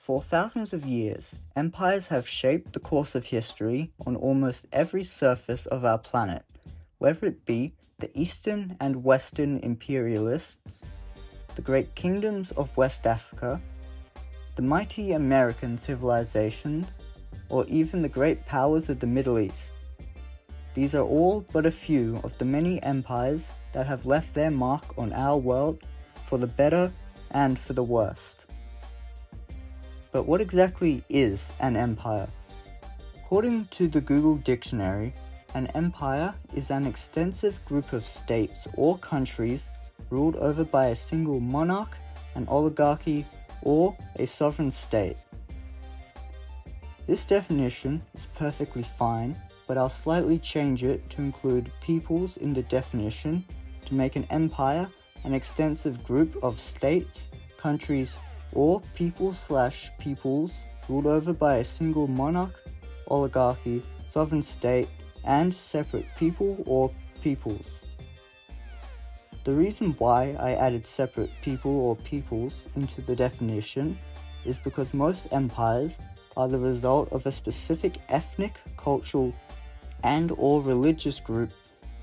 For thousands of years, empires have shaped the course of history on almost every surface of our planet, whether it be the Eastern and Western imperialists, the great kingdoms of West Africa, the mighty American civilisations, or even the great powers of the Middle East. These are all but a few of the many empires that have left their mark on our world for the better and for the worst. But what exactly is an empire? According to the Google Dictionary, an empire is an extensive group of states or countries ruled over by a single monarch, an oligarchy, or a sovereign state. This definition is perfectly fine, but I'll slightly change it to include peoples in the definition to make an empire an extensive group of states, countries, or peoples ruled over by a single monarch, oligarchy, sovereign state, and separate people or peoples. The reason why I added separate people or peoples into the definition is because most empires are the result of a specific ethnic, cultural, and/or religious group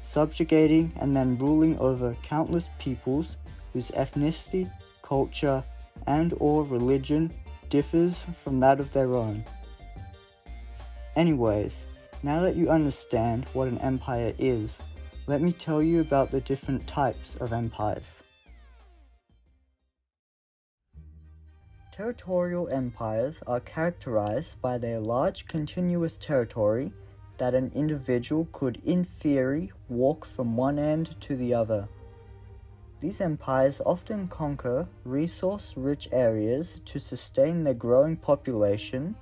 subjugating and then ruling over countless peoples whose ethnicity, culture, and/or religion differs from that of their own. Anyways, now that you understand what an empire is, let me tell you about the different types of empires. Territorial empires are characterized by their large continuous territory that an individual could in theory walk from one end to the other. These empires often conquer resource-rich areas to sustain their growing population,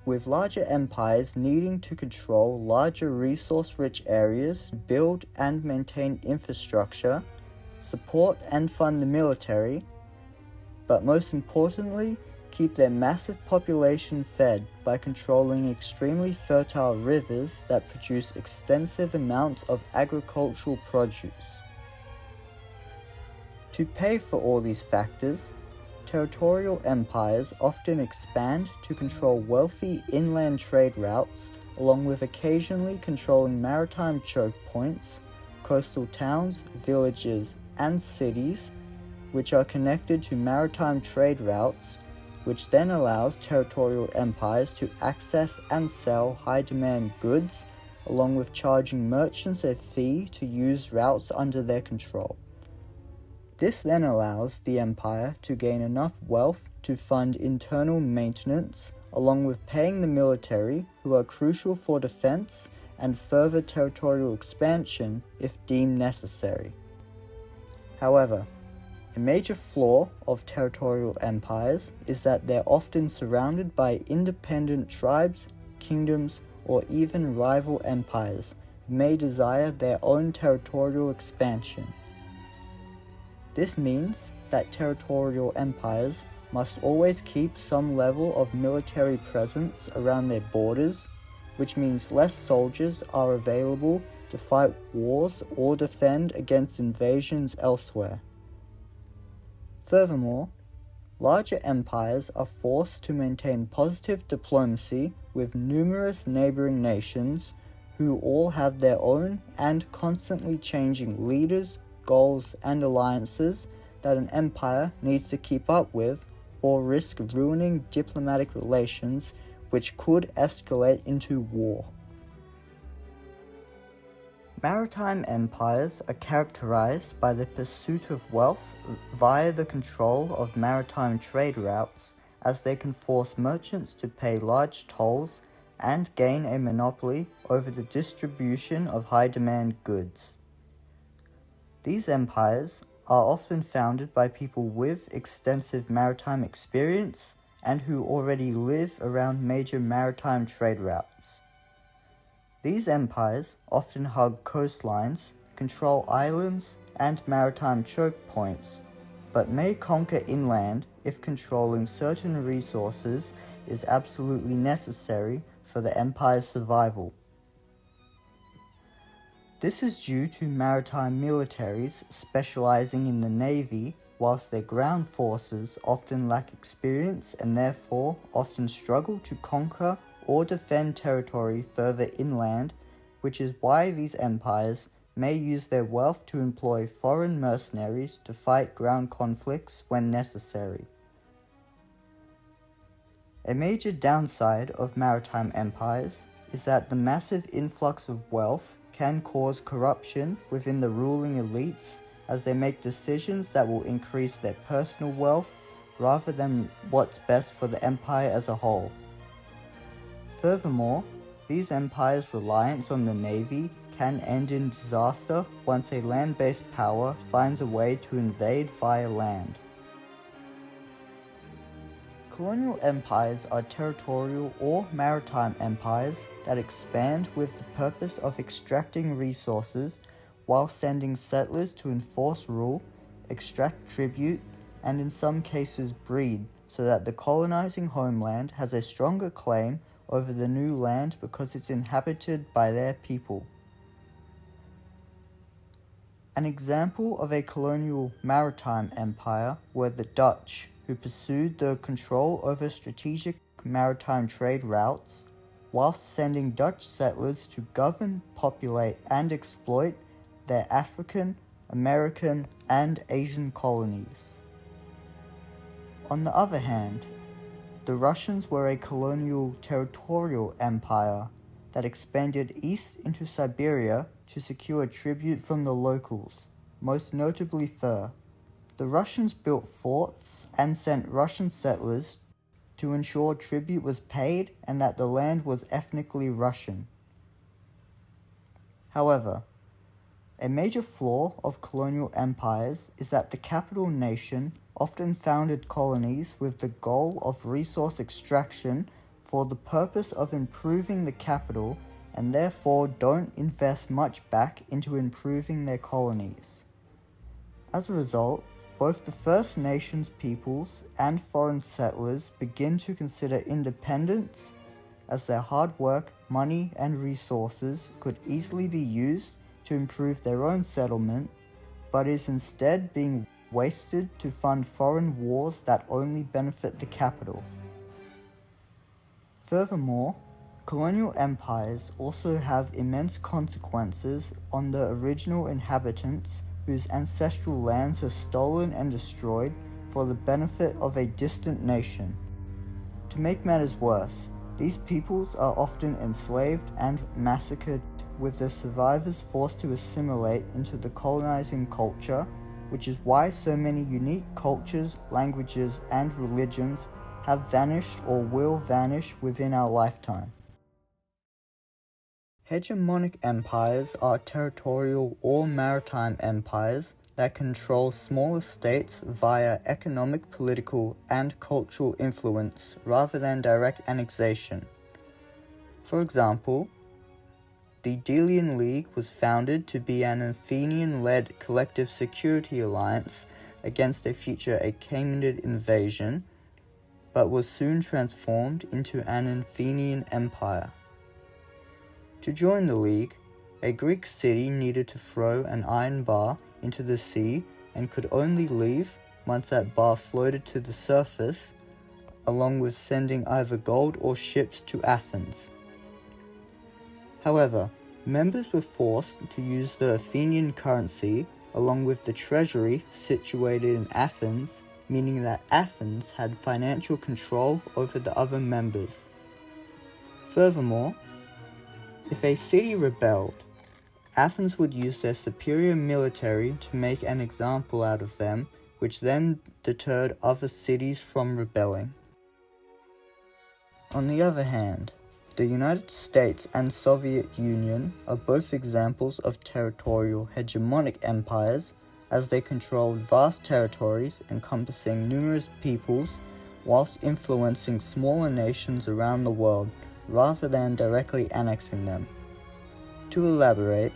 with larger empires needing to control larger resource-rich areas to build and maintain infrastructure, support and fund the military, but most importantly, keep their massive population fed by controlling extremely fertile rivers that produce extensive amounts of agricultural produce. To pay for all these factors, territorial empires often expand to control wealthy inland trade routes, along with occasionally controlling maritime choke points, coastal towns, villages, and cities, which are connected to maritime trade routes, which then allows territorial empires to access and sell high-demand goods, along with charging merchants a fee to use routes under their control. This then allows the empire to gain enough wealth to fund internal maintenance, along with paying the military, who are crucial for defense and further territorial expansion if deemed necessary. However, a major flaw of territorial empires is that they're often surrounded by independent tribes, kingdoms, or even rival empires who may desire their own territorial expansion. This means that territorial empires must always keep some level of military presence around their borders, which means less soldiers are available to fight wars or defend against invasions elsewhere. Furthermore, larger empires are forced to maintain positive diplomacy with numerous neighboring nations who all have their own and constantly changing leaders, goals, and alliances that an empire needs to keep up with, or risk ruining diplomatic relations, which could escalate into war. Maritime empires are characterized by the pursuit of wealth via the control of maritime trade routes, as they can force merchants to pay large tolls and gain a monopoly over the distribution of high-demand goods. These empires are often founded by people with extensive maritime experience and who already live around major maritime trade routes. These empires often hug coastlines, control islands and maritime choke points, but may conquer inland if controlling certain resources is absolutely necessary for the empire's survival. This is due to maritime militaries specializing in the navy whilst their ground forces often lack experience and therefore often struggle to conquer or defend territory further inland, which is why these empires may use their wealth to employ foreign mercenaries to fight ground conflicts when necessary. A major downside of maritime empires is that the massive influx of wealth can cause corruption within the ruling elites as they make decisions that will increase their personal wealth rather than what's best for the empire as a whole. Furthermore, these empires' reliance on the navy can end in disaster once a land-based power finds a way to invade via land. Colonial empires are territorial or maritime empires that expand with the purpose of extracting resources while sending settlers to enforce rule, extract tribute, and in some cases breed, so that the colonizing homeland has a stronger claim over the new land because it's inhabited by their people. An example of a colonial maritime empire were the Dutch, who pursued the control over strategic maritime trade routes, whilst sending Dutch settlers to govern, populate, and exploit their African, American, and Asian colonies. On the other hand, the Russians were a colonial territorial empire that expanded east into Siberia to secure tribute from the locals, most notably fur. The Russians built forts and sent Russian settlers to ensure tribute was paid and that the land was ethnically Russian. However, a major flaw of colonial empires is that the capital nation often founded colonies with the goal of resource extraction for the purpose of improving the capital and therefore don't invest much back into improving their colonies. As a result, both the First Nations peoples and foreign settlers begin to consider independence as their hard work, money, and resources could easily be used to improve their own settlement, but is instead being wasted to fund foreign wars that only benefit the capital. Furthermore, colonial empires also have immense consequences on the original inhabitants whose ancestral lands are stolen and destroyed for the benefit of a distant nation. To make matters worse, these peoples are often enslaved and massacred, with the survivors forced to assimilate into the colonizing culture, which is why so many unique cultures, languages, and religions have vanished or will vanish within our lifetime. Hegemonic empires are territorial or maritime empires that control smaller states via economic, political, and cultural influence rather than direct annexation. For example, the Delian League was founded to be an Athenian-led collective security alliance against a future Achaemenid invasion, but was soon transformed into an Athenian empire. To join the League, a Greek city needed to throw an iron bar into the sea and could only leave once that bar floated to the surface, along with sending either gold or ships to Athens. However, members were forced to use the Athenian currency along with the treasury situated in Athens, meaning that Athens had financial control over the other members. Furthermore, if a city rebelled, Athens would use their superior military to make an example out of them, which then deterred other cities from rebelling. On the other hand, the United States and Soviet Union are both examples of territorial hegemonic empires, as they controlled vast territories encompassing numerous peoples whilst influencing smaller nations around the world rather than directly annexing them. To elaborate,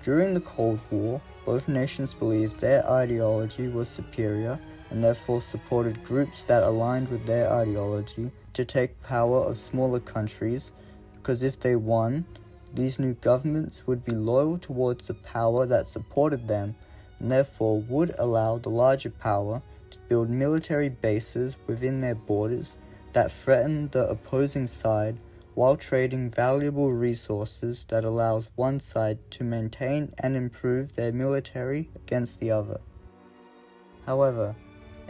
during the Cold War, both nations believed their ideology was superior and therefore supported groups that aligned with their ideology to take power of smaller countries, because if they won, these new governments would be loyal towards the power that supported them, and therefore would allow the larger power to build military bases within their borders that threaten the opposing side while trading valuable resources that allows one side to maintain and improve their military against the other. However,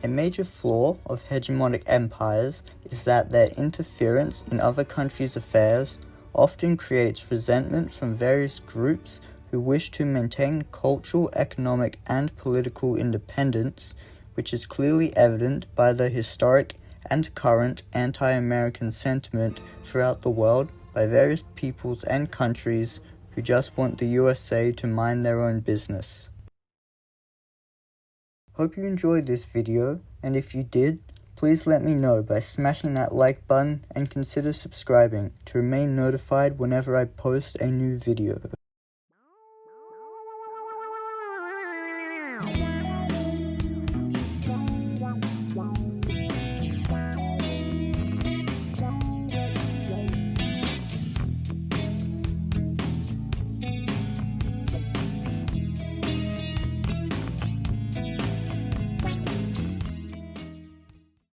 a major flaw of hegemonic empires is that their interference in other countries' affairs often creates resentment from various groups who wish to maintain cultural, economic, and political independence, which is clearly evident by the historic and current anti-American sentiment throughout the world by various peoples and countries who just want the USA to mind their own business. Hope you enjoyed this video, and if you did, please let me know by smashing that like button and consider subscribing to remain notified whenever I post a new video.